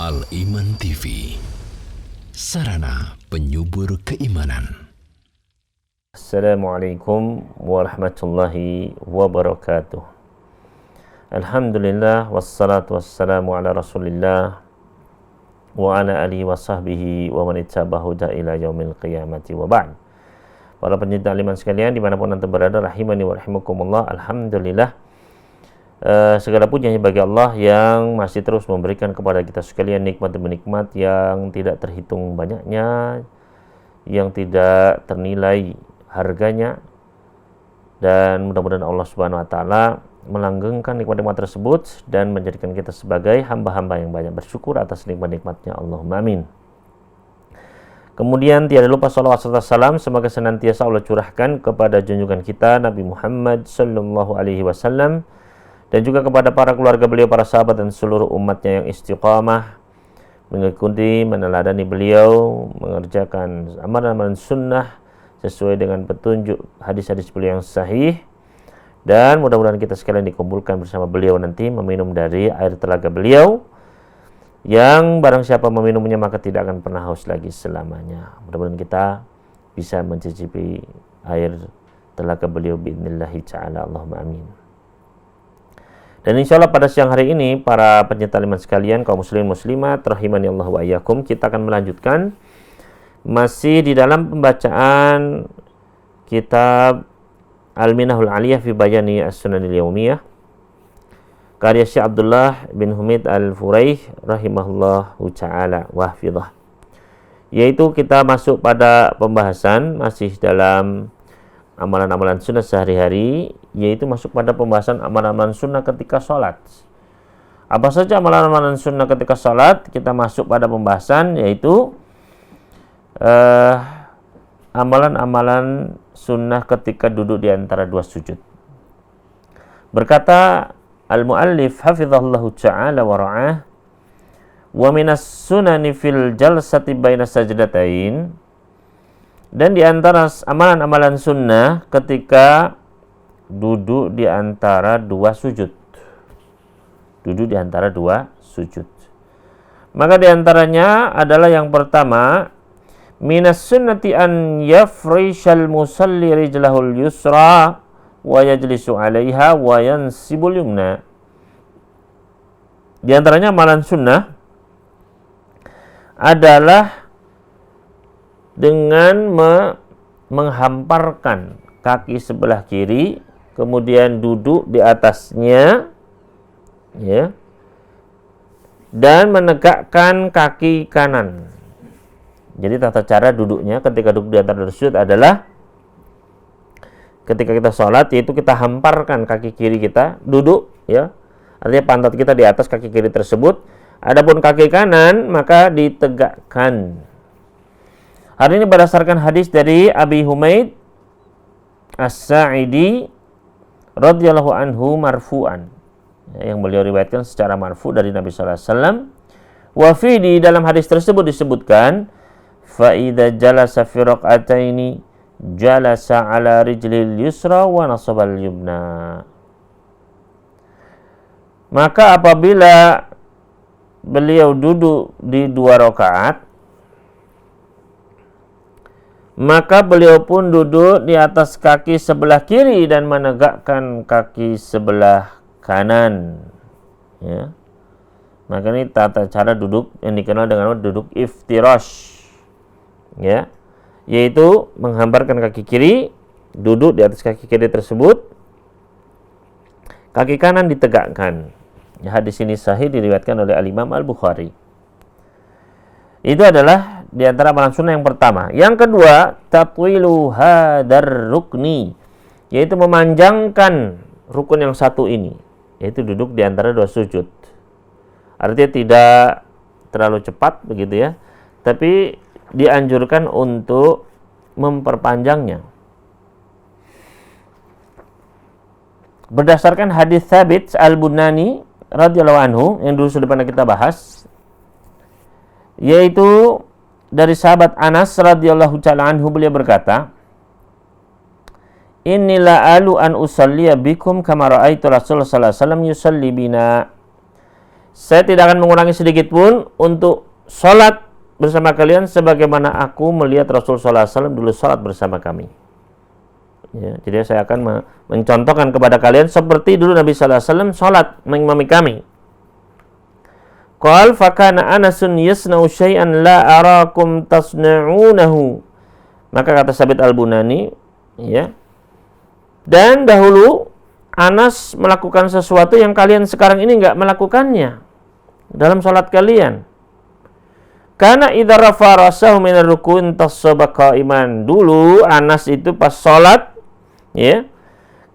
Al-Iman TV, sarana penyubur keimanan. Assalamualaikum warahmatullahi wabarakatuh. Alhamdulillah wassalatu wassalamu ala Rasulillah wa ala alihi wa sahbihi wa man ittabahu ila yaumil qiyamati wa ba'd. Para pencinta iman sekalian dimanapun anda berada, rahimani wa rahimakumullah. Alhamdulillah, segala puji hanya bagi Allah yang masih terus memberikan kepada kita sekalian nikmat demi nikmat yang tidak terhitung banyaknya, yang tidak ternilai harganya, dan mudah-mudahan Allah Subhanahu wa taala melanggengkan nikmat-nikmat tersebut dan menjadikan kita sebagai hamba-hamba yang banyak bersyukur atas nikmat-nikmatnya. Allahumma amin. Kemudian tiada lupa salawat serta salam semoga senantiasa Allah curahkan kepada junjungan kita Nabi Muhammad sallallahu alaihi wasallam, dan juga kepada para keluarga beliau, para sahabat dan seluruh umatnya yang istiqamah mengikuti, meneladani beliau, mengerjakan amalan-amalan sunnah sesuai dengan petunjuk hadis-hadis beliau yang sahih. Dan mudah-mudahan kita sekalian dikumpulkan bersama beliau nanti meminum dari air telaga beliau, yang barang siapa meminumnya maka tidak akan pernah haus lagi selamanya. Mudah-mudahan kita bisa mencicipi air telaga beliau biidznillah ta'ala. Allahumma amin. Dan insya Allah pada siang hari ini, para pencinta iman sekalian, kaum muslimin muslimat rahimani Allah wa iyyakum, kita akan melanjutkan masih di dalam pembacaan kitab Al-Minahul Aliyah fi Bayani As-Sunanil Yaumiyah karya Syekh Abdullah bin Humid Al-Furaih rahimahullahu ta'ala wa hafidhah. Yaitu kita masuk pada pembahasan masih dalam amalan-amalan sunnah sehari-hari, yaitu masuk pada pembahasan amalan-amalan sunnah ketika sholat. Apa saja amalan-amalan sunnah ketika sholat? Kita masuk pada pembahasan yaitu amalan-amalan sunnah ketika duduk di antara dua sujud. Berkata al-muallif hafizahullahu ta'ala wa ra'ah, wa minas sunani fil jalsati baina sajdatain, dan di antara amalan-amalan sunnah ketika duduk di antara dua sujud. Duduk di antara dua sujud. Maka di antaranya adalah yang pertama, minas sunnati an yafrishal musalli rijlahul yusra wa yajlisu 'alaiha wa yansibul yumna. Di antaranya amalan sunnah adalah dengan menghamparkan kaki sebelah kiri, kemudian duduk di atasnya, ya, dan menegakkan kaki kanan. Jadi tata cara duduknya ketika duduk di antara dua sujud adalah ketika kita sholat, yaitu kita hamparkan kaki kiri kita, duduk, ya, artinya pantat kita di atas kaki kiri tersebut. Adapun kaki kanan maka ditegakkan. Hari ini berdasarkan hadis dari Abi Humaid As-Sa'idi radhiyallahu anhu marfu'an, yang beliau riwayatkan secara marfu' dari Nabi sallallahu alaihi wasallam. Wa fi, di dalam hadis tersebut disebutkan, fa idza jalasa fi raq'ataini jalasa ala rijlil yusra wa nasabal yumna. Maka apabila beliau duduk di dua rakaat, maka beliau pun duduk di atas kaki sebelah kiri dan menegakkan kaki sebelah kanan, ya. Maka ini tata cara duduk yang dikenal dengan duduk iftirash, ya, yaitu menghamparkan kaki kiri, duduk di atas kaki kiri tersebut, kaki kanan ditegakkan. Ya, hadis ini sahih, diriwayatkan oleh Al-Imam Al-Bukhari. Itu adalah di antara amalan sunnah yang pertama. Yang kedua, tatwilu hadar rukni, yaitu memanjangkan rukun yang satu ini, yaitu duduk di antara dua sujud. Artinya tidak terlalu cepat begitu, ya, tapi dianjurkan untuk memperpanjangnya. Berdasarkan hadis Thabit Al-Bunani radhiyallahu anhu yang dulu sudah pernah kita bahas, yaitu dari sahabat Anas radhiyallahu ta'ala anhu, beliau berkata, Innila alu an usalliya bikum kama ra'aitu Rasulullah sallallahu alaihi wasallam yusalli bina. saya tidak akan mengurangi sedikit pun untuk sholat bersama kalian sebagaimana aku melihat Rasul sallallahu alaihi wasallam dulu sholat bersama kami. Ya, jadi saya akan mencontohkan kepada kalian seperti dulu Nabi sallallahu alaihi wasallam sholat mengimami kami. Qal fakana Anasun yasna'u syai'an la arakum tasna'unahu. Maka kata Sabit Al-Bunani, ya. Dan dahulu Anas melakukan sesuatu yang kalian sekarang ini enggak melakukannya dalam sholat kalian. Karena idza rafa rasahu minar rukun tasaba qa'iman. Dulu Anas itu pas sholat, ya,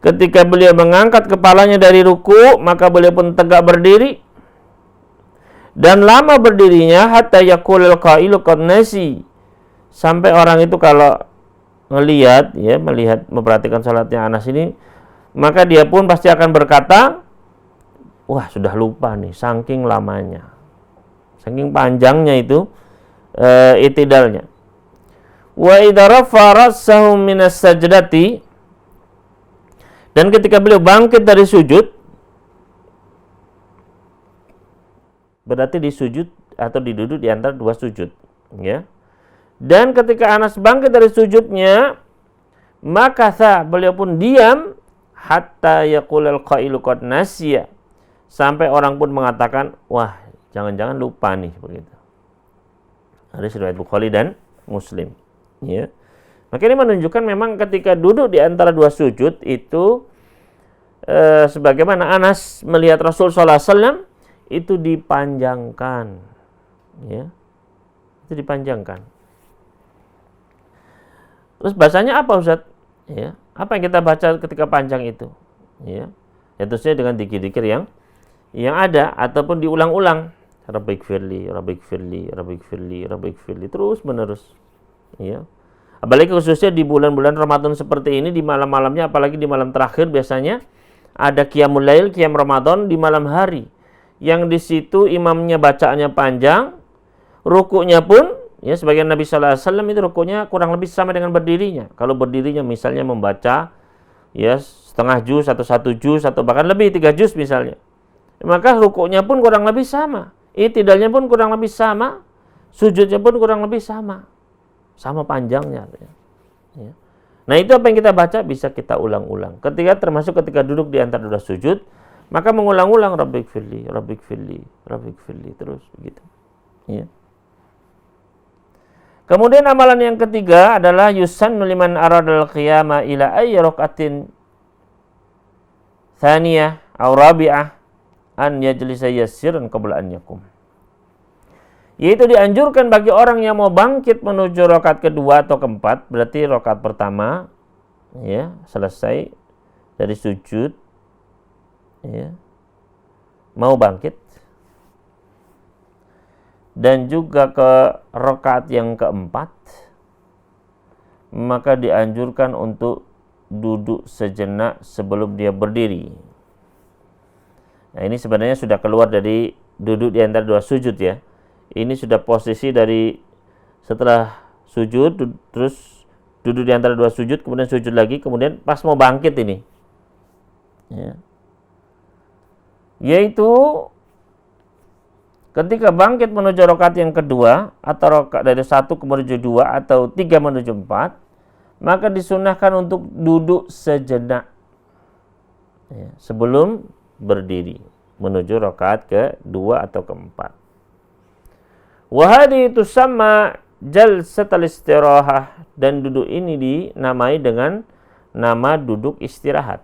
ketika beliau mengangkat kepalanya dari ruku, maka beliau pun tegak berdiri. Dan lama berdirinya hatta yaqulul qailu qad nasi. Sampai orang itu kalau melihat memperhatikan salatnya Anas ini, maka dia pun pasti akan berkata, wah, sudah lupa nih, saking lamanya. Saking panjangnya itu itidalnya. Wa idza rafa ra'sahu minas sajdati, dan ketika beliau bangkit dari sujud, berarti di sujud atau diduduk di antara dua sujud, ya. Dan ketika Anas bangkit dari sujudnya, maka beliau pun diam hatta yaqulul qailu qad nasiya, sampai orang pun mengatakan, wah, jangan-jangan lupa nih, begitu. Hadis riwayat Bukhari dan Muslim, ya. Maka ini menunjukkan memang ketika duduk di antara dua sujud itu sebagaimana Anas melihat Rasul sallallahu alaihi wasallam itu dipanjangkan, ya. Itu dipanjangkan. Terus bahasanya apa, Ustaz? Ya, apa yang kita baca ketika panjang itu? Ya, tentunya dengan dzikir-dzikir yang ada ataupun diulang-ulang. Rabbik firli, Rabbik firli, Rabbik firli, Rabbik firli, terus menerus. Ya. Apalagi khususnya di bulan-bulan Ramadan seperti ini, di malam-malamnya, apalagi di malam terakhir biasanya ada qiyamul lail, qiyam Ramadan di malam hari. Yang di situ imamnya bacaannya panjang, rukuknya pun, ya, sebagian Nabi sallallahu alaihi wasallam itu rukuknya kurang lebih sama dengan berdirinya. Kalau berdirinya misalnya membaca, ya, setengah juz atau 1 juz atau bahkan lebih 3 juz misalnya, maka rukuknya pun kurang lebih sama, i'tidalnya pun kurang lebih sama, sujudnya pun kurang lebih sama panjangnya, ya. Nah, itu apa yang kita baca bisa kita ulang-ulang. Termasuk ketika duduk di antara dua sujud, maka mengulang-ulang Rabbik firli, Rabbik firli, Rabbik firli, terus begitu, ya. Kemudian amalan yang ketiga adalah yusannu liman aradal qiyama ila ayyi raqatin thaniyah aw rabi'ah an yajlisa yassiran qabla an yakum. Yaitu dianjurkan bagi orang yang mau bangkit menuju rakaat kedua atau keempat, berarti rakaat pertama, ya, selesai dari sujud, ya, mau bangkit, dan juga ke rakaat yang keempat, maka dianjurkan untuk duduk sejenak sebelum dia berdiri. Nah, ini sebenarnya sudah keluar dari duduk di antara dua sujud, ya. Ini sudah posisi dari setelah sujud, terus duduk di antara dua sujud, kemudian sujud lagi, kemudian pas mau bangkit ini, ya. Yaitu ketika bangkit menuju rakaat yang kedua, atau rakaat dari 1 menuju 2 atau 3 menuju 4, maka disunahkan untuk duduk sejenak, ya, sebelum berdiri menuju rakaat kedua atau keempat. Wahadi itu sama jalsatul istirahah, dan duduk ini dinamai dengan nama duduk istirahat.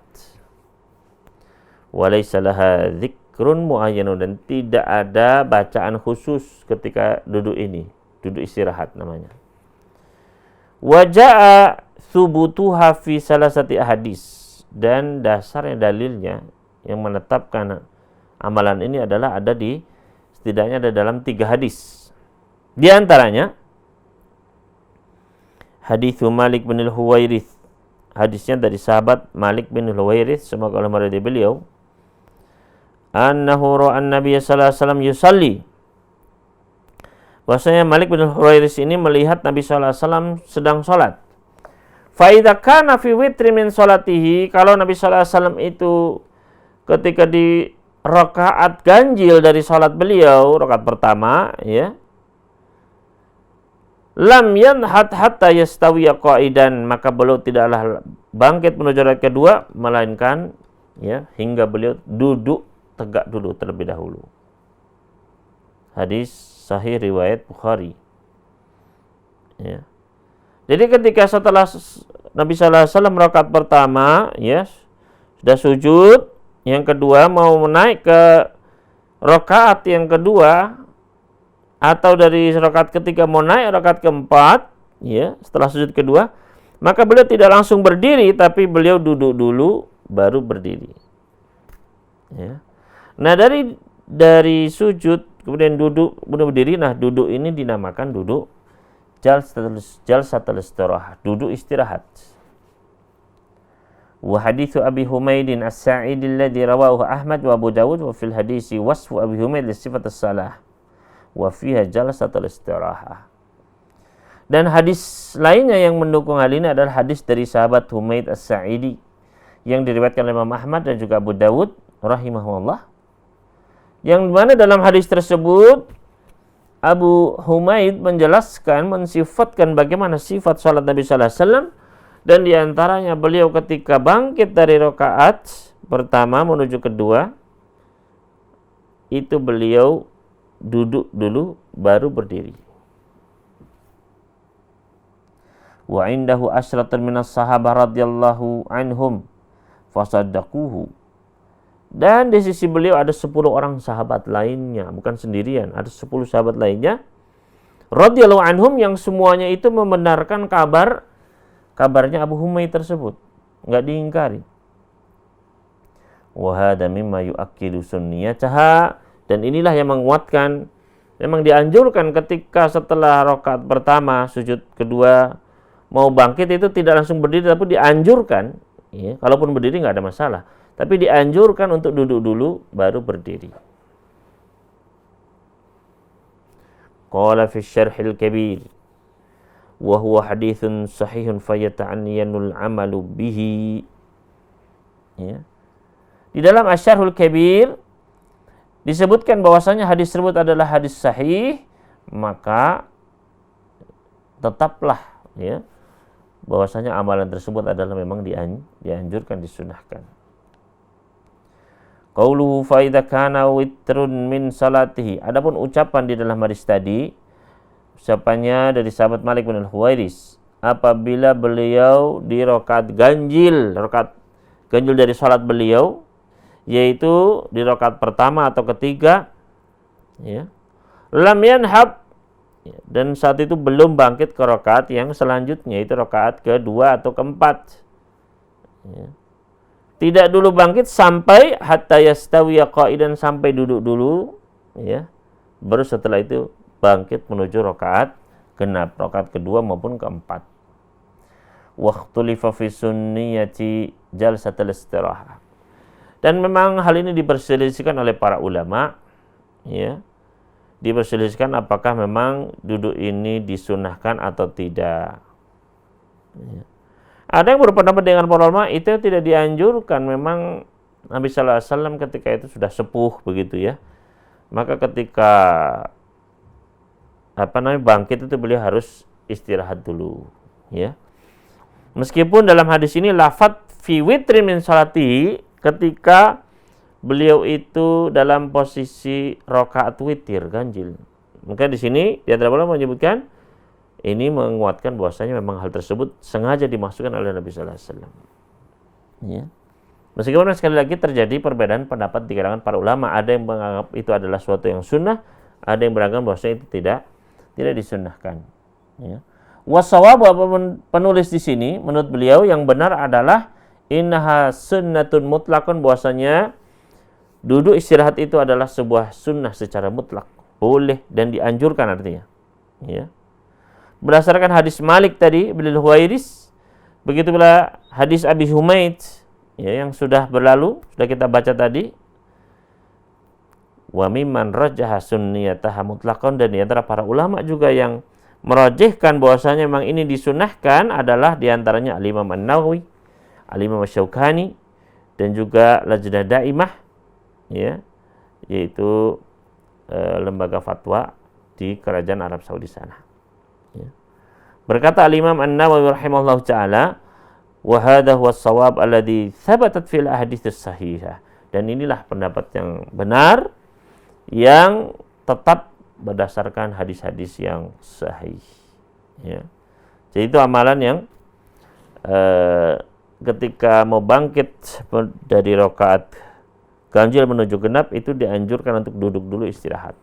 Walaysa laha dzikrun muayyanun, dan tidak ada bacaan khusus ketika duduk ini, duduk istirahat namanya. Waja'a thubutuha fi salasati hadis, dan dasarnya dalilnya yang menetapkan amalan ini adalah setidaknya ada dalam 3 hadis. Di antaranya hadis Malik bin al-Huwairits, hadisnya dari sahabat Malik bin al-Huwairits, semoga Allah meridai beliau, annahu ra'a an-nabiy sallallahu alaihi wasallam yusalli, bahwasanya Malik bin al-Huwairits ini melihat Nabi sallallahu alaihi wasallam sedang salat. Fa idza kana fi witri min salatihi, kalau Nabi sallallahu alaihi wasallam itu ketika di rakaat ganjil dari salat beliau, rakaat pertama, ya, lam yanhat hatta yastawiya qa'idan, maka beliau tidaklah bangkit menuju rakaat kedua melainkan ya hingga beliau duduk tegak dulu terlebih dahulu. Hadis sahih riwayat Bukhari. Ya. Jadi ketika setelah Nabi sallallahu alaihi wasallam rakaat pertama ya sudah sujud, yang kedua mau naik ke rakaat yang kedua atau dari rakaat ketiga mau naik rakaat keempat, ya, setelah sujud kedua, maka beliau tidak langsung berdiri tapi beliau duduk dulu baru berdiri. Ya. Nah, dari sujud kemudian duduk, kemudian berdiri. Nah, duduk ini dinamakan duduk jalsatul istirahah, duduk istirahat. Wa hadithu Abi Humaidin As-Sa'idi alladhi rawahu Ahmad wa Abu Dawud wa fil hadisi wasfu Abi Humaid li sifat as-salah wa fiha jalsatul istirahah. Dan hadis lainnya yang mendukung hal ini adalah hadis dari sahabat Humaid As-Sa'idi yang diriwayatkan oleh Imam Ahmad dan juga Abu Dawud rahimahullah, yang mana dalam hadis tersebut Abu Humaid menjelaskan, mensifatkan bagaimana sifat salat Nabi sallallahu alaihi wasallam, dan diantaranya beliau ketika bangkit dari rakaat pertama menuju kedua itu beliau duduk dulu baru berdiri. Wa indahu asyratun minas sahabah radhiyallahu anhum fasaddaquhu. Dan di sisi beliau ada 10 orang sahabat lainnya, bukan sendirian, ada 10 sahabat lainnya radhiyallahu anhum yang semuanya itu membenarkan kabarnya Abu Humaid tersebut, enggak diingkari. Wa hadza mimma yu'akkidu sunniyataha, dan inilah yang menguatkan, memang dianjurkan ketika setelah rakaat pertama sujud kedua mau bangkit itu tidak langsung berdiri, tapi dianjurkan, ya, kalaupun berdiri enggak ada masalah, tapi dianjurkan untuk duduk dulu baru berdiri. Qala fi syarhil kabir wa huwa haditsun sahihun fayata'anyanul amalu bihi. Ya. Di dalam Asy-Syarhul Kabir disebutkan bahwasanya hadis tersebut adalah hadis sahih, maka tetaplah ya bahwasanya amalan tersebut adalah memang dianjurkan, disunahkan. Qauluhu fa idza kana witrun min salatihi. Adapun ucapan di dalam hadis tadi, ucapannya dari sahabat Malik bin Al-Huwairis, apabila beliau di rakaat ganjil dari salat beliau, yaitu di rakaat pertama atau ketiga, ya, lam yanhab, dan saat itu belum bangkit ke rakaat yang selanjutnya, itu rakaat kedua atau keempat, ya. Tidak dulu bangkit sampai hatta yastawiya qa'idan, sampai duduk dulu, ya, baru setelah itu bangkit menuju rakaat genap, rakaat kedua maupun keempat. Waqtulifa fi sunniyati jalsatul istirahah. Dan memang hal ini diperselisihkan oleh para ulama, ya. Diperselisihkan apakah memang duduk ini disunahkan atau tidak. Ya. Ada yang berpendapat dengan para ulama itu tidak dianjurkan, memang Nabi sallallahu alaihi wasallam ketika itu sudah sepuh begitu ya. Maka ketika bangkit itu beliau harus istirahat dulu, ya. Meskipun dalam hadis ini lafadz fi witrin min salati, ketika beliau itu dalam posisi rakaat witir ganjil. Maka di sini di antara ulama menyebutkan ini menguatkan bahwasanya memang hal tersebut sengaja dimasukkan oleh Nabi sallallahu alaihi wasallam. Ya. Meskipun sekali lagi terjadi perbedaan pendapat di kalangan para ulama, ada yang menganggap itu adalah suatu yang sunnah, ada yang beranggapan bahwasanya itu tidak disunnahkan. Ya. Wassawabu, penulis di sini menurut beliau yang benar adalah innaha sunnatun mutlaqun, bahwasanya duduk istirahat itu adalah sebuah sunnah secara mutlak, boleh dan dianjurkan artinya. Ya. Berdasarkan hadis Malik tadi bin Al-Huwairis, begitu pula hadis Abi Humaid, ya, yang sudah berlalu, sudah kita baca tadi. Wa mimman rajjaha sunniyataha mutlaqan, dan di antara para ulama juga yang merajihkan bahwasanya memang ini disunahkan adalah di antaranya Al-Imam An-Nawawi, Al-Imam Asy-Syaukani, dan juga Lajnah Daimah, ya, yaitu lembaga fatwa di kerajaan Arab Saudi sana. Ya. Berkata Al-Imam An-Nawawi rahimahullah ta'ala, wa hadha huwa as-shawab alladhi thabatat fil ahadits sahihah. Dan inilah pendapat yang benar yang tetap berdasarkan hadis-hadis yang sahih. Ya. Jadi itu amalan yang ketika mau bangkit dari rakaat ganjil menuju genap itu dianjurkan untuk duduk dulu istirahat.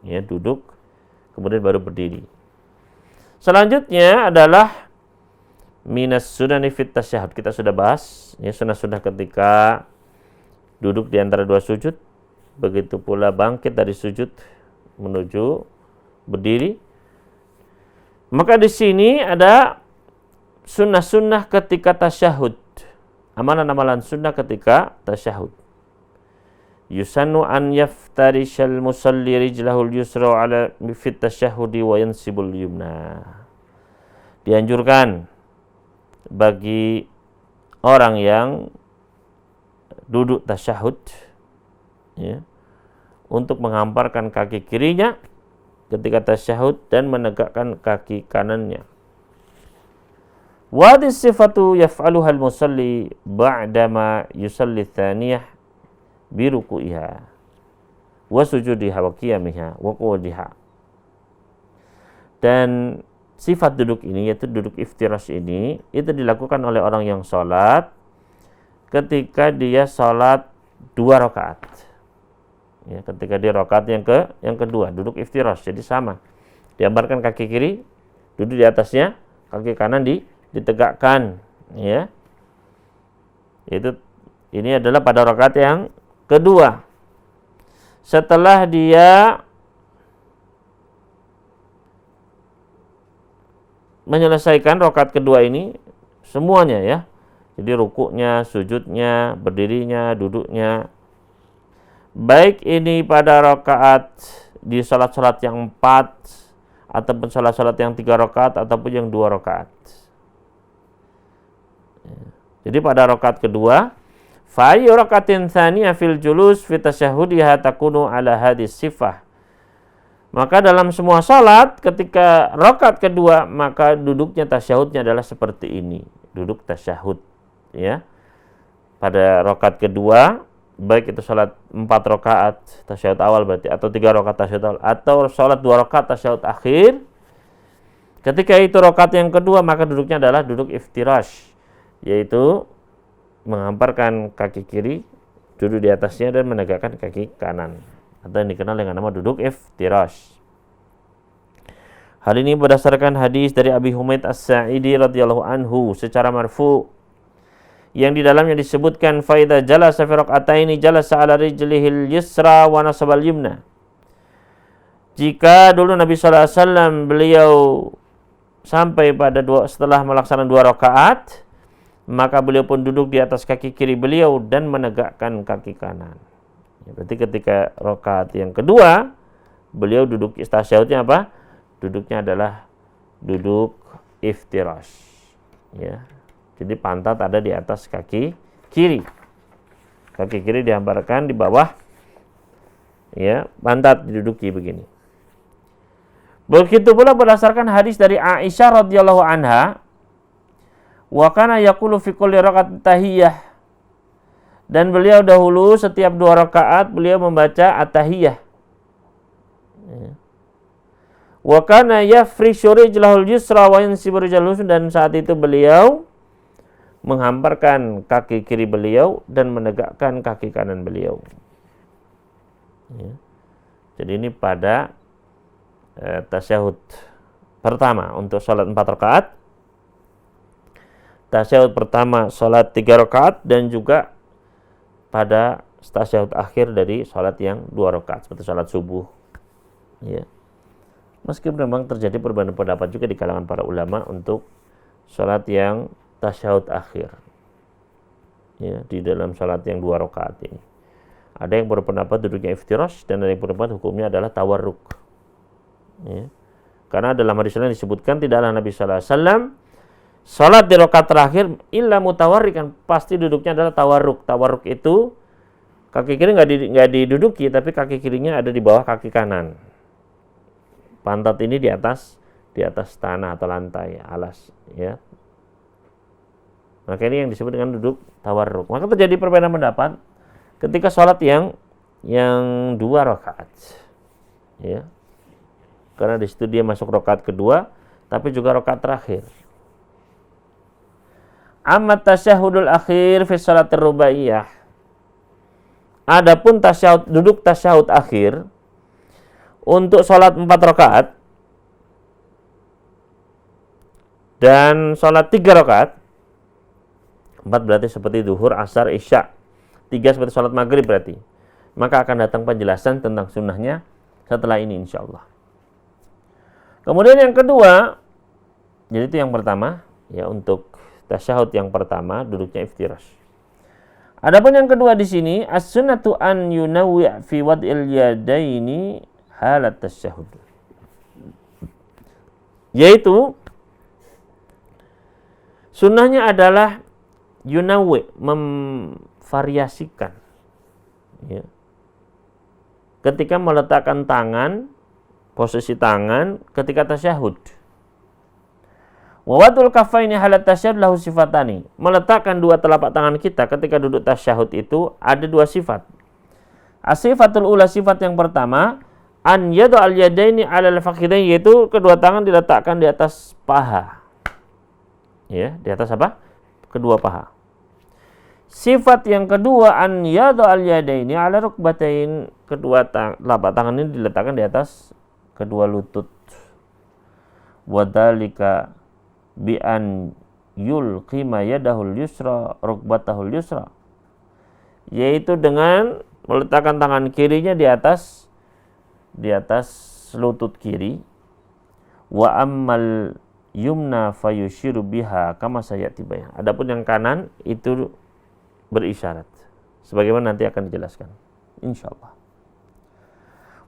Ya, duduk kemudian baru berdiri. Selanjutnya adalah minas sunani fit tasyahud. Kita sudah bahas ya sunah-sunah ketika duduk di antara dua sujud, begitu pula bangkit dari sujud menuju berdiri. Maka di sini ada sunnah-sunnah ketika tasyahud. Amalan-amalan sunnah ketika tasyahud. Yusannu an yaftarishal musalli rijlahul yusra ala fit tasyahudi wa yansibul yumna. Dianjurkan bagi orang yang duduk tasyahud ya, untuk menghamparkan kaki kirinya ketika tasyahud dan menegakkan kaki kanannya. Wa sifatu yaf'aluha al-musalli ba'dama yusalli tsaniyah biruku'iha wa sujudiha wa qiyamiha wa qu'udiha. Dan sifat duduk ini, yaitu duduk iftirash ini, itu dilakukan oleh orang yang sholat ketika dia sholat 2 rakaat. Ya, ketika dia rakaat yang kedua, duduk iftirash, jadi sama. Dihamparkan kaki kiri, duduk di atasnya, kaki kanan ditegakkan. Ya, ini adalah pada rakaat yang kedua. Setelah dia menyelesaikan rakaat kedua ini semuanya ya. Jadi rukuknya, sujudnya, berdirinya, duduknya. Baik ini pada rakaat di salat-salat yang 4 ataupun salat-salat yang 3 rakaat ataupun yang 2 rakaat. Jadi pada rakaat kedua, fa ayyu rakaatin tsaniyah fil julus fi tasyahudiha takunu ala hadis sifah. Maka dalam semua salat ketika rakaat kedua maka duduknya tasyahudnya adalah seperti ini, duduk tasyahud ya. Pada rakaat kedua baik itu salat 4 rakaat tasyahud awal berarti atau 3 rakaat tasyahud awal atau salat 2 rakaat tasyahud akhir, ketika itu rakaat yang kedua maka duduknya adalah duduk iftirash, yaitu menghamparkan kaki kiri, duduk di atasnya dan menegakkan kaki kanan, atau yang dikenal dengan nama duduk iftirash. Hal ini berdasarkan hadis dari Abi Humaid As-Sa'idi radhiyallahu anhu secara marfu, yang di dalamnya disebutkan faida jalasa fi rak'ataini jalasa ala rijlihil yusra wa nasabal yumna. Jika dulu Nabi sallallahu alaihi wasallam beliau sampai pada setelah melaksanakan 2 rakaat, maka beliau pun duduk di atas kaki kiri beliau dan menegakkan kaki kanan. Ya, berarti ketika rakaat yang kedua, beliau duduk tasyahudnya apa? Duduknya adalah duduk iftirash. Ya. Jadi pantat ada di atas kaki kiri. Kaki kiri dihamparkan di bawah. Ya, pantat diduduki begini. Begitu pula berdasarkan hadis dari Aisyah radhiyallahu anha, wa kana yaqulu fi kulli rakaat tahiyyah. Dan beliau dahulu setiap 2 rakaat beliau membaca at-tahiyyah. Wa kana yafrishu rijlahul yusra wa yansibu rijlahu, dan saat itu beliau menghamparkan kaki kiri beliau dan menegakkan kaki kanan beliau. Ya. Jadi ini pada tasyahud pertama untuk salat 4 rakaat. Tasyahud pertama salat 3 rakaat dan juga pada tasyahud akhir dari salat yang 2 rakaat seperti salat subuh. Ya. Meskipun memang terjadi perbedaan pendapat juga di kalangan para ulama untuk salat yang tasyahud akhir. Ya, di dalam salat yang 2 rakaat ini. Ada yang berpendapat duduknya iftirash dan ada yang berpendapat hukumnya adalah tawarruk. Ya. Karena dalam hadis lain disebutkan tidaklah Nabi sallallahu alaihi wasallam salat di rakaat terakhir illa mutawarrikan, pasti duduknya adalah tawarruk. Tawarruk itu Kaki kiri nggak diduduki, tapi kaki kirinya ada di bawah kaki kanan. Pantat ini di atas tanah atau lantai, alas, ya. Maka ini yang disebut dengan duduk tawarruk. Maka terjadi perbedaan pendapat ketika sholat yang 2 rakaat, ya. Karena di situ dia masuk rakaat kedua, tapi juga rakaat terakhir. Amma tasyahudul akhir fi sholatir rubaiyah. Adapun duduk tasyahud akhir untuk sholat 4 rakaat dan sholat 3 rakaat. 4 berarti seperti duhur, asar, isya. 3 seperti sholat maghrib berarti. Maka akan datang penjelasan tentang sunnahnya setelah ini insyaallah. Kemudian yang kedua, jadi itu yang pertama, ya, untuk tasyahud yang pertama duduknya iftirash. Adapun yang kedua di sini, as-sunnatu an yunawwi' fi wad'il yadaini halat tasyahud. Yaitu sunnahnya adalah yunawwi', memvariasikan, ya. Ketika meletakkan tangan, posisi tangan ketika tasyahud. Wa wad'ul kaffaini halat tasyahud lahu sifatani. Meletakkan 2 telapak tangan kita ketika duduk tasyahud itu ada 2 sifat. As-sifatul ula, sifat yang pertama, an yad'al yadaini 'alal fakhidain, yaitu kedua tangan diletakkan di atas paha. Ya, di atas apa? Kedua paha. Sifat yang kedua, an yad'al yadaini 'ala rukbatain, kedua telapak tangan ini diletakkan di atas kedua lutut. Wadhalika bi an yulqima yadahul yusra rukbatahul yusra, yaitu dengan meletakkan tangan kirinya di atas lutut kiri. Wa ammal yumna fayushiru biha kama sayati bayan. Adapun yang kanan itu berisyarat sebagaimana nanti akan dijelaskan insyaallah.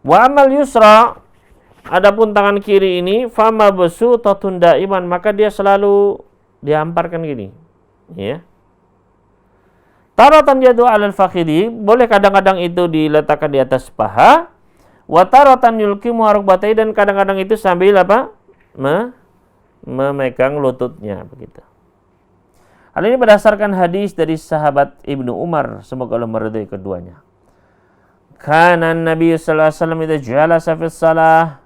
Wa amal yusra, adapun tangan kiri ini, fama besutatun daiman, maka dia selalu dihamparkan gini, ya. Taratan yadu 'alal fakhidhi, boleh kadang-kadang itu diletakkan di atas paha. Wa taratan yulqimu rukbatai, dan kadang-kadang itu sambil apa? Memegang lututnya, begitu. Hal ini berdasarkan hadis dari sahabat Ibnu Umar, semoga Allah meridai keduanya. Kana Nabi sallallahu alaihi wasallam idza jalasa fi shalah,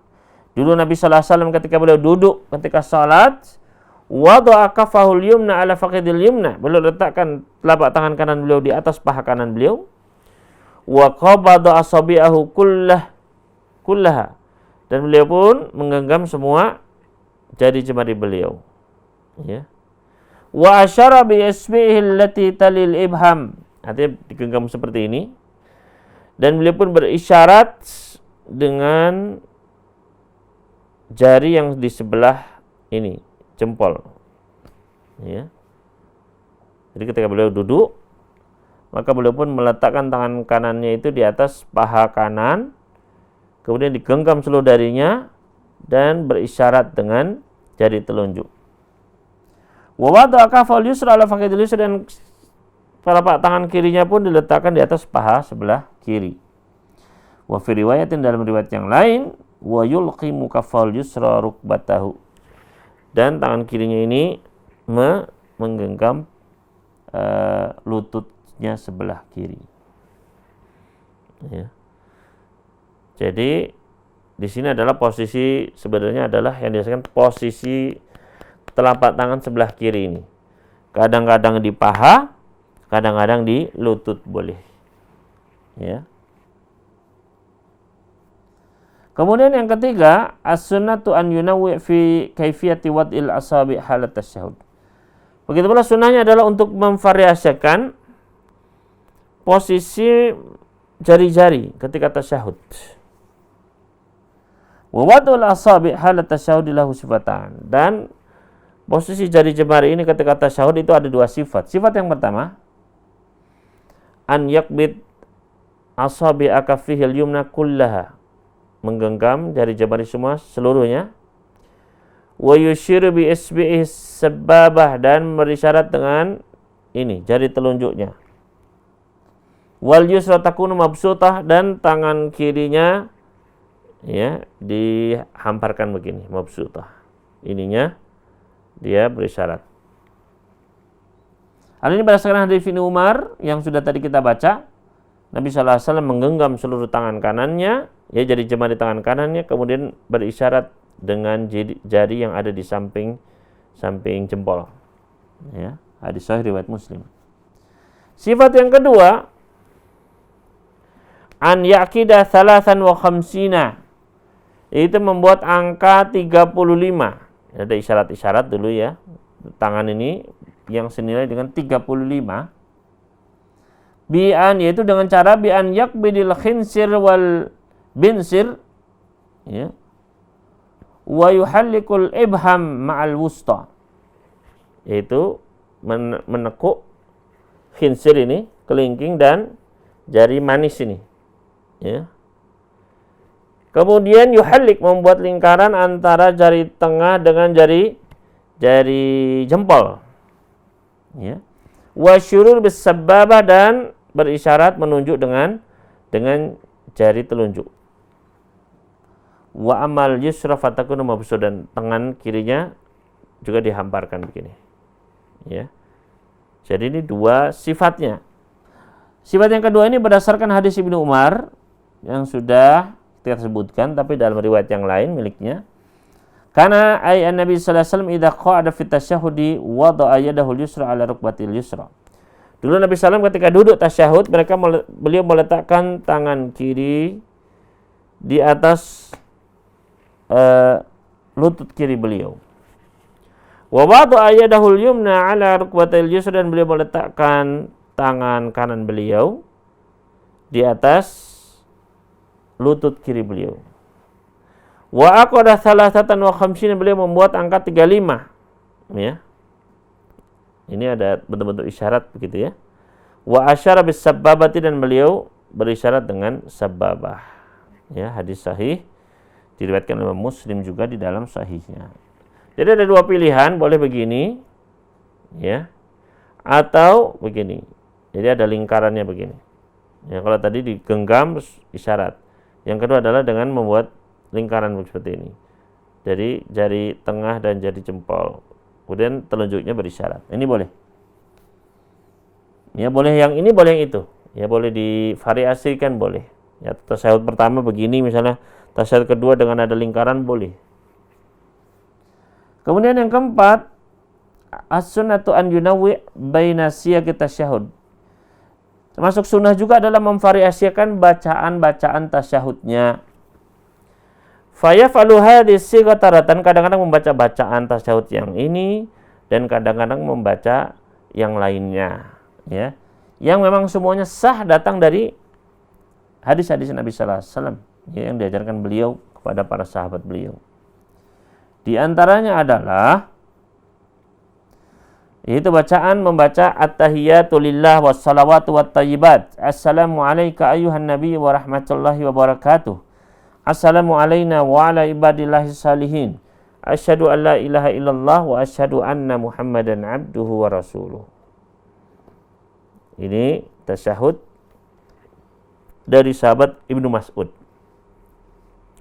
dulu Nabi sallallahu alaihi wasallam ketika beliau duduk ketika salat, wada'a kaffahul yumna 'ala fakhidil yumna, beliau letakkan telapak tangan kanan beliau di atas paha kanan beliau. Wa qabada asabi'ahu kullaha, dan beliau pun menggenggam semua jari jemari beliau, ya. Wa asyara bi isbihi allati talil ibham, artinya digenggam seperti ini, dan beliau pun berisyarat dengan jari yang di sebelah ini, jempol, ya. Jadi ketika beliau duduk, maka beliau pun meletakkan tangan kanannya itu di atas paha kanan, kemudian digenggam seluruh darinya dan berisyarat dengan jari telunjuk. Wa wada'a kaffal yusra 'ala fakhidil yusra, dan telapak tangan kirinya pun diletakkan di atas paha sebelah kiri. Wa fi riwayatin, dalam riwayat yang lain, wa yulqimu kaffal yusra rukbatahu, dan tangan kirinya ini menggenggam lututnya sebelah kiri, ya. Jadi di sini adalah posisi, sebenarnya adalah yang dirasakan posisi telapak tangan sebelah kiri ini. Kadang-kadang di paha, kadang-kadang di lutut boleh, ya. Kemudian yang ketiga, as-sunnatu an yunawwi' fi kaifiyati wad'il asabi' halat tasyahud. Begitu pula sunnahnya adalah untuk memvariasikan posisi jari-jari ketika tasyahud. Wa wad'ul asabi' halat tasyahud lahu sifatan, dan posisi jari jemari ini ketika tasyahud itu ada 2 sifat. Sifat yang pertama, an yakbid asabi'aka fihil yumna kullaha, menggenggam jari jemari semua seluruhnya. Wa yushiru bi isbi'i sababah, dan berisyarat dengan ini jari telunjuknya. Wal yusra takunu mabsutah, dan tangan kirinya ya dihamparkan begini, mabsutah. Ininya dia berisyarat. Hal ini berdasarkan hadis Ibnu Umar yang sudah tadi kita baca. Nabi SAW menggenggam seluruh tangan kanannya, ya jari jemari tangan kanannya, kemudian berisyarat dengan jari yang ada di samping jempol. Ya, hadis sahih riwayat Muslim. Sifat yang kedua, an yaqida 53, yaitu membuat angka 35. Ada isyarat-isyarat dulu ya. Tangan ini yang senilai dengan 35. Bi'an, yaitu dengan cara bi'an yakbidil khinsir wal binsir, ya, wa yuhallikul ibham ma'al wusta, yaitu menekuk khinsir ini, kelingking, dan jari manis ini, ya. Kemudian yuhallik, membuat lingkaran antara jari tengah dengan jari jempol, ya. Wa syurur bis sababah, dan berisyarat menunjuk dengan jari telunjuk. Wa amal yusra fatakunu mabsut, dan tangan kirinya juga dihamparkan begini. Ya. Jadi ini dua sifatnya. Sifat yang kedua ini berdasarkan hadis Ibnu Umar yang sudah kita sebutkan, tapi dalam riwayat yang lain miliknya. Karena ayat Nabi sallallahu alaihi wasallam idza qa'ada fi tasyahhudi wada'a yadahu al-yusra 'ala rukbatil yusra. Dulu Nabi SAW ketika duduk tasyahud, beliau meletakkan tangan kiri di atas lutut kiri beliau. Wa wada'a yadahu al-yumna 'ala rukbatil yusra, dan beliau meletakkan tangan kanan beliau di atas lutut kiri beliau. Wa aqada 53, beliau membuat angka 35. Ya. Ini ada bentuk-bentuk isyarat begitu ya. Wa asyara bis sababati, dan beliau berisyarat dengan sababah. Ya, hadis sahih diriwayatkan oleh Muslim juga di dalam sahihnya. Jadi ada dua pilihan, boleh begini ya, atau begini. Jadi ada lingkarannya begini. Ya, kalau tadi digenggam isyarat. Yang kedua adalah dengan membuat lingkaran seperti ini. Jadi jari tengah dan jari jempol. Kemudian telunjuknya berisyarat. Ini boleh. Ya, boleh yang ini, boleh yang itu. Ya, boleh divariasikan, boleh. Ya, tasyahud pertama begini misalnya, tasyahud kedua dengan ada lingkaran, boleh. Kemudian yang keempat, as-sunnatu an yunawwi baina siyaqi tasyahud. Termasuk sunnah juga adalah memvariasikan bacaan-bacaan tasyahudnya. Fayaf'alu hadhihi sigha taratan, kadang-kadang membaca bacaan tasyahud yang ini dan kadang-kadang membaca yang lainnya, ya. Yang memang semuanya sah datang dari hadis-hadis Nabi sallallahu alaihi wasallam, ya, yang diajarkan beliau kepada para sahabat beliau. Di antaranya adalah yaitu bacaan membaca at-tahiyatu lillah wassalawatu wattayyibat. Assalamu alayka ayyuhan nabiy wa rahmatullahi wa barakatuh. Assalamu alayna wa ala ibadillahi salihin. Asyhadu an la ilaha illallah wa asyhadu anna Muhammadan abduhu wa rasuluh. Ini tasyahud dari sahabat Ibnu Mas'ud.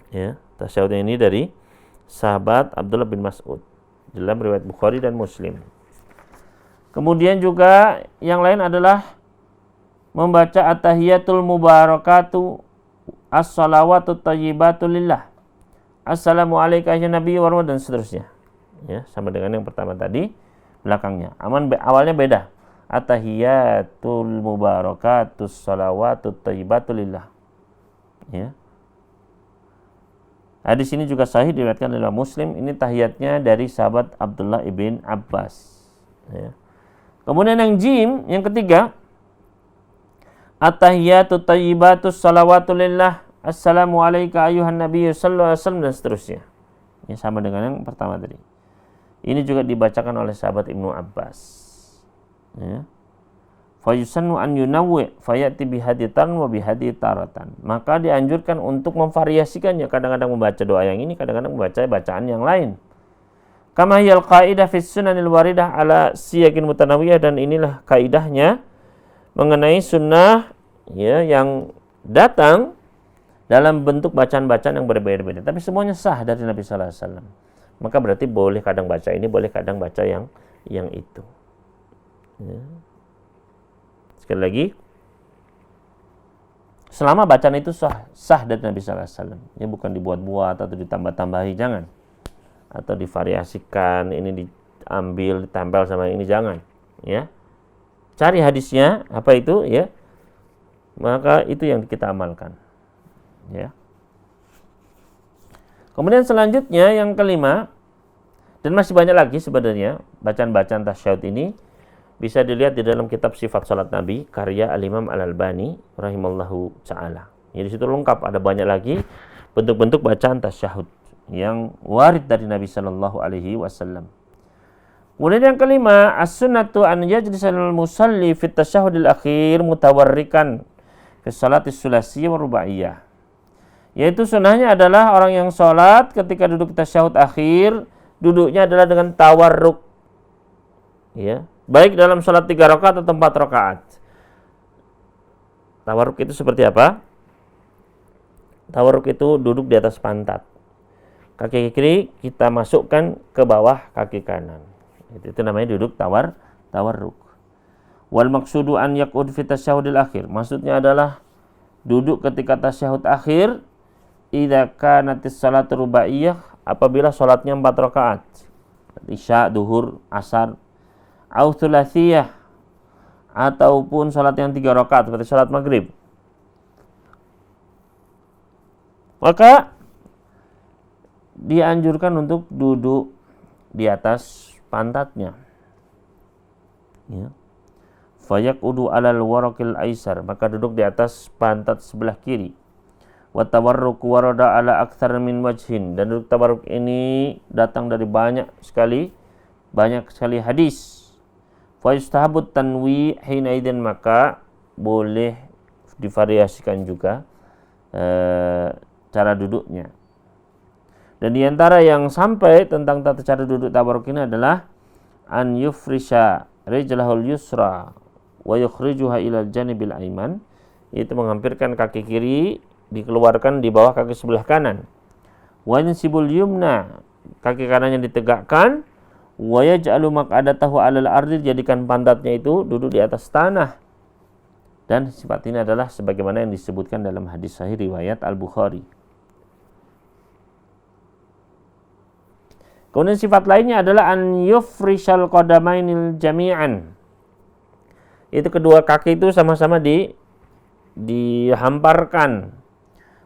Ya, tasyahudnya ini dari sahabat Abdullah bin Mas'ud dalam riwayat Bukhari dan Muslim. Kemudian juga yang lain adalah membaca at-tahiyatul mubarakatu as-salawatu thayyibatu lillah. Assalamu alayka ya nabi wa rahmatullahi, dan seterusnya. Ya, sama dengan yang pertama tadi belakangnya. Awalnya beda. At-tahiyatul mubarakatus salawatu thayyibatu lillah. Ya. Hadis ini juga sahih diriwayatkan oleh Muslim. Ini tahiyatnya dari sahabat Abdullah ibn Abbas. Ya. Kemudian yang jim, yang ketiga, at-tahiyatu thayyibatu salawatu lillah. Assalamu alayka ayyuhan nabiyyu sallallahu alaihi wasallam, dan seterusnya. Ya, sama dengan yang pertama tadi. Ini juga dibacakan oleh sahabat Ibnu Abbas. Ya. Fa yusannu an yunawwi fayati bihaditan wa bihadi taratan. Maka dianjurkan untuk memvariasikannya, kadang-kadang membaca doa yang ini, kadang-kadang membaca bacaan yang lain. Kama hiyal qaidah fi sunanil waridah ala siyaqin mutanawiyah, dan inilah kaidahnya mengenai sunnah ya yang datang dalam bentuk bacaan-bacaan yang berbeda-beda, tapi semuanya sah dari Nabi sallallahu alaihi wasallam. Maka berarti boleh kadang baca ini, boleh kadang baca yang itu. Ya. Sekali lagi, selama bacaan itu sah dari Nabi sallallahu alaihi wasallam. Ya, bukan dibuat-buat atau ditambah-tambahi, jangan. Atau divariasikan, ini diambil, ditempel sama ini, jangan. Ya. Cari hadisnya, apa itu, ya. Maka itu yang kita amalkan. Ya. Kemudian selanjutnya yang kelima, dan masih banyak lagi sebenarnya bacaan-bacaan tasyahud ini bisa dilihat di dalam kitab Sifat Salat Nabi karya Al-Imam Al-Albani rahimallahu ta'ala. Jadi situ lengkap, ada banyak lagi bentuk-bentuk bacaan tasyahud yang warid dari Nabi sallallahu alaihi wasallam. Kemudian yang kelima, as-sunnatu an yajlisal musalli fit tasyahudil akhir mutawarrikan fi salatis sulasiyah wa rubaiyah. Yaitu sunnahnya adalah orang yang sholat ketika duduk tasyahud akhir, duduknya adalah dengan tawarruk. Ya, baik dalam sholat 3 rakaat atau 4 rakaat. Tawarruk itu seperti apa? Tawarruk itu duduk di atas pantat. Kaki kiri kita masukkan ke bawah kaki kanan. Itu namanya duduk tawarruk. Wal maqsudu an yaqud fi tasyahudil akhir. Maksudnya adalah duduk ketika tasyahud akhir idza kanatis salatu rubaiyah, apabila salatnya 4 rakaat. Isya, duhur, asar, au thulatsiyah, ataupun salat yang 3 rakaat seperti salat maghrib. Maka dianjurkan untuk duduk di atas pantatnya. Ya. Fayaqudu alal waraqil aisar, maka duduk di atas pantat sebelah kiri. Wa tawarruk warada ala aktsar min wajhin, dan duduk tawarruk ini datang dari banyak sekali hadis. Fa yustahabut tanwi hina idzin, maka boleh divariasikan juga cara duduknya. Dan di antara yang sampai tentang tata cara duduk tawarruk ini adalah an yufrisha rijlahul yusra wa yukhrijuha ilal janibil aiman, yaitu menghampirkan kaki kiri dikeluarkan di bawah kaki sebelah kanan. Wa yansibul yumna, kaki kanannya ditegakkan. Wa yaj'alu maq'adatahu 'alal ardi, jadikan pantatnya itu duduk di atas tanah. Dan sifat ini adalah sebagaimana yang disebutkan dalam hadis sahih riwayat Al-Bukhari. Kemudian sifat lainnya adalah an yufrishal qadamainil jami'an. Itu kedua kaki itu sama-sama dihamparkan.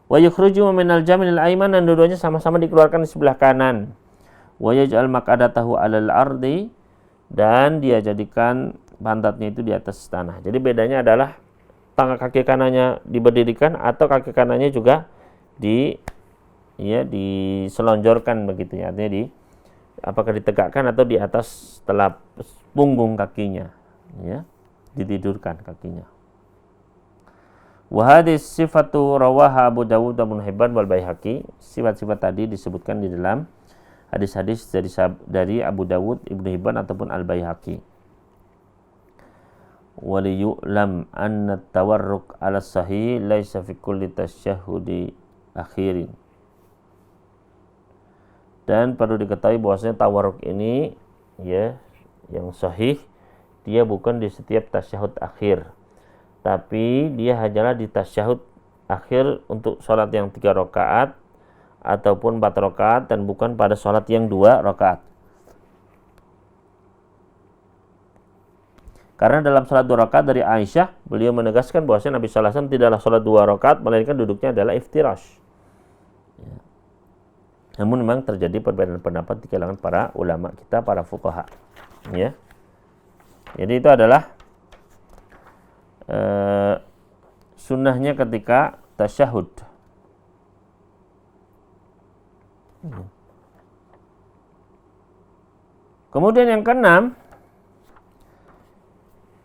Wa yukhruju minal jamil aiman, dan dua-duanya sama-sama dikeluarkan di sebelah kanan. Wa yaj'al maq'adatahu 'alal ardi, dan dia jadikan pantatnya itu di atas tanah. Jadi bedanya adalah tangan kaki kanannya diberdirikan atau kaki kanannya juga diselonjorkan begitu ya. Artinya apakah ditegakkan atau di atas telap punggung kakinya, ya, ditidurkan kakinya. Wa hadhihi sifatu rawaha Abu Dawud dan Ibnu Hibban wal Baihaqi. Sifat-sifat tadi disebutkan di dalam hadis-hadis dari Abu Dawud, Ibnu Hibban ataupun Al-Baihaqi. Wa liyu'lam anna at-tawarruk 'ala sahih laisa fi kulli tasyahhudi akhirin. Dan perlu diketahui bahwasanya tawarruk ini, ya, yang sahih, dia bukan di setiap tasyahud akhir, tapi dia hanyalah di tasyahud akhir untuk sholat yang 3 rakaat ataupun 4 rakaat, dan bukan pada sholat yang 2 rakaat. Karena dalam sholat 2 rakaat dari Aisyah, beliau menegaskan bahwasanya Nabi sallallahu alaihi wasallam tidaklah sholat 2 rakaat, melainkan duduknya adalah iftirash. Ya. Namun memang terjadi perbedaan pendapat di kalangan para ulama kita, para fuqaha. Ya. Jadi itu adalah sunnahnya ketika tasyahud. Kemudian yang keenam,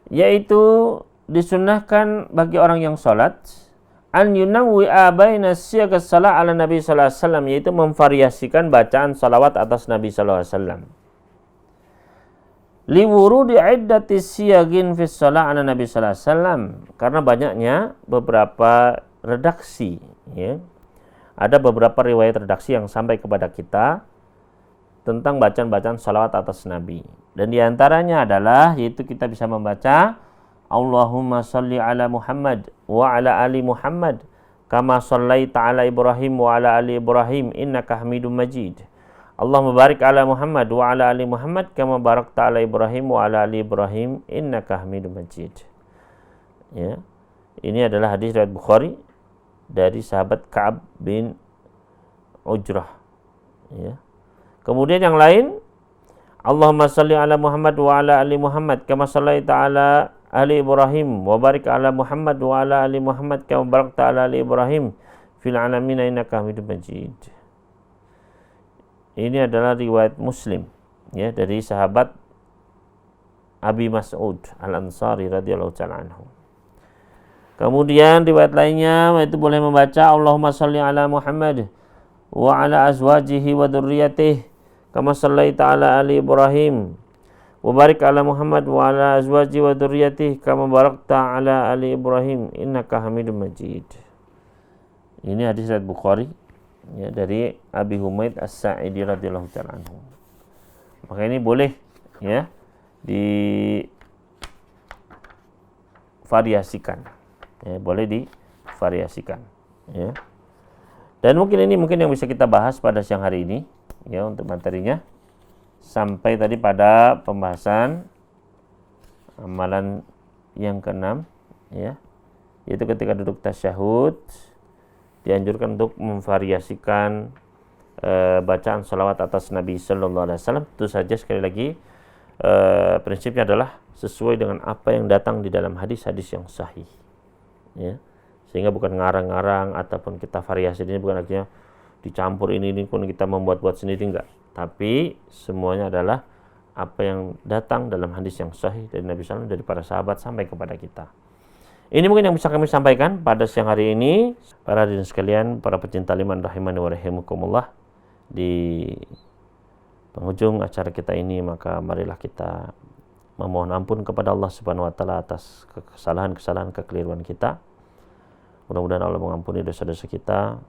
yaitu disunnahkan bagi orang yang sholat an yunawwi'a baina siyagas salat ala Nabi sallallahu alaihi wasallam, yaitu memvariasikan bacaan salawat atas Nabi sallallahu alaihi wasallam. liwurudi iddati siyagin fi shalah ala Nabi sallallahu alaihi wasallam, karena banyaknya beberapa redaksi, ya. Ada beberapa riwayat redaksi yang sampai kepada kita tentang bacaan-bacaan salawat atas Nabi. Dan diantaranya adalah, yaitu kita bisa membaca Allahumma salli ala Muhammad wa ala ali Muhammad kama sallaita ala Ibrahim wa ala ali Ibrahim innaka Hamidum Majid. Allahumma barik ala Muhammad wa ala ali Muhammad kama barakta ala Ibrahim wa ala ali Ibrahim innaka Hamidum Majid. Ya. Ini adalah hadis riwayat Bukhari dari sahabat Ka'ab bin Ujrah. Ya. Kemudian yang lain, Allahumma salli ala Muhammad wa ala ali Muhammad kama sallaita ala ali Ibrahim wa barik ala Muhammad wa ala ali Muhammad kama barakta ala ali Ibrahim fil alamin innaka Hamidum Majid. Ini adalah riwayat Muslim, ya, dari sahabat Abi Mas'ud Al-Ansari radhiyallahu ta'ala anhu. Kemudian riwayat lainnya itu boleh membaca Allahumma salli ala Muhammad wa ala azwajihi wa dzurriyyatihi kama sallaita ala ali Ibrahim wa barik ala Muhammad wa ala azwajihi wa dzurriyyatihi kama barakta ala ali Ibrahim innaka Hamidum Majid. Ini hadis riwayat Bukhari, ya, dari Abi Humaid As-Sa'idi radhiyallahu ta'ala anhu. Maka ini boleh, ya, divariasikan, ya, boleh divariasikan, ya. Dan mungkin yang bisa kita bahas pada siang hari ini, ya, untuk materinya sampai tadi pada pembahasan amalan yang keenam, ya, yaitu ketika duduk tasyahud dianjurkan untuk memvariasikan bacaan salawat atas Nabi Sallallahu Alaihi Wasallam. Itu saja, sekali lagi prinsipnya adalah sesuai dengan apa yang datang di dalam hadis-hadis yang sahih, ya. Sehingga bukan ngarang-ngarang ataupun kita variasi, ini bukan artinya dicampur ini pun kita membuat-buat sendiri, enggak. Tapi semuanya adalah apa yang datang dalam hadis yang sahih dari Nabi Sallallahu Alaihi Wasallam, dari para sahabat sampai kepada kita. Ini mungkin yang bisa kami sampaikan pada siang hari ini. Para hadirin sekalian, para pecinta liman rahimani wa rahimakumullah, di penghujung acara kita ini, maka marilah kita memohon ampun kepada Allah Subhanahu wa taala atas kesalahan-kesalahan, kekeliruan kita. Mudah-mudahan Allah mengampuni dosa-dosa kita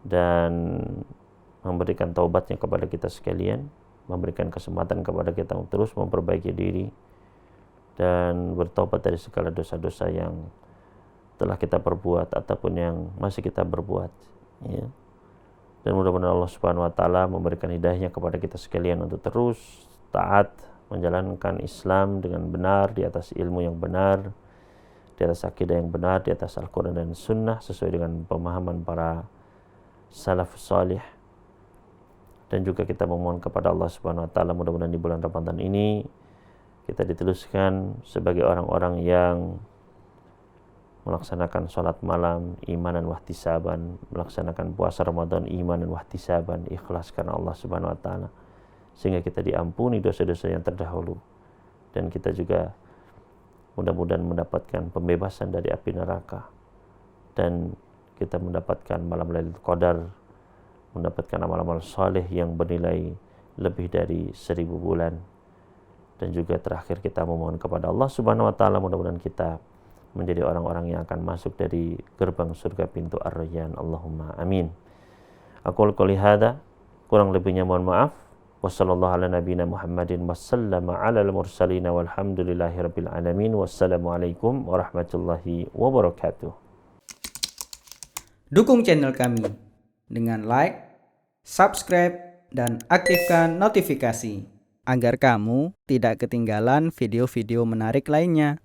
dan memberikan taubatnya kepada kita sekalian, memberikan kesempatan kepada kita untuk terus memperbaiki diri dan bertobat dari segala dosa-dosa yang telah kita perbuat ataupun yang masih kita berbuat, ya. Dan mudah-mudahan Allah Subhanahu wa taala memberikan hidayahnya kepada kita sekalian untuk terus taat menjalankan Islam dengan benar, di atas ilmu yang benar, di atas akidah yang benar, di atas Al-Quran dan Sunnah sesuai dengan pemahaman para salafus salih. Dan juga kita memohon kepada Allah Subhanahu wa taala mudah-mudahan di bulan Ramadan ini kita dituliskan sebagai orang-orang yang melaksanakan sholat malam imanan wahtisaban, melaksanakan puasa Ramadan imanan wahtisaban, ikhlas karena Allah Subhanahu wa taala, sehingga kita diampuni dosa-dosa yang terdahulu, dan kita juga mudah-mudahan mendapatkan pembebasan dari api neraka, dan kita mendapatkan malam Lailatul Qadar, mendapatkan amal-amal saleh yang bernilai lebih dari 1000 bulan. Dan juga terakhir kita memohon kepada Allah Subhanahu wa taala mudah-mudahan kita menjadi orang-orang yang akan masuk dari gerbang surga pintu Ar-Rayyan. Allahumma amin. Aqul qouli hadza, kurang lebihnya mohon maaf. Wassallallahu ala nabiyyina Muhammadin wasallama alal mursalin walhamdulillahirabbil alamin. Wassalamualaikum warahmatullahi wabarakatuh. Dukung channel kami dengan like, subscribe, dan aktifkan notifikasi agar kamu tidak ketinggalan video-video menarik lainnya.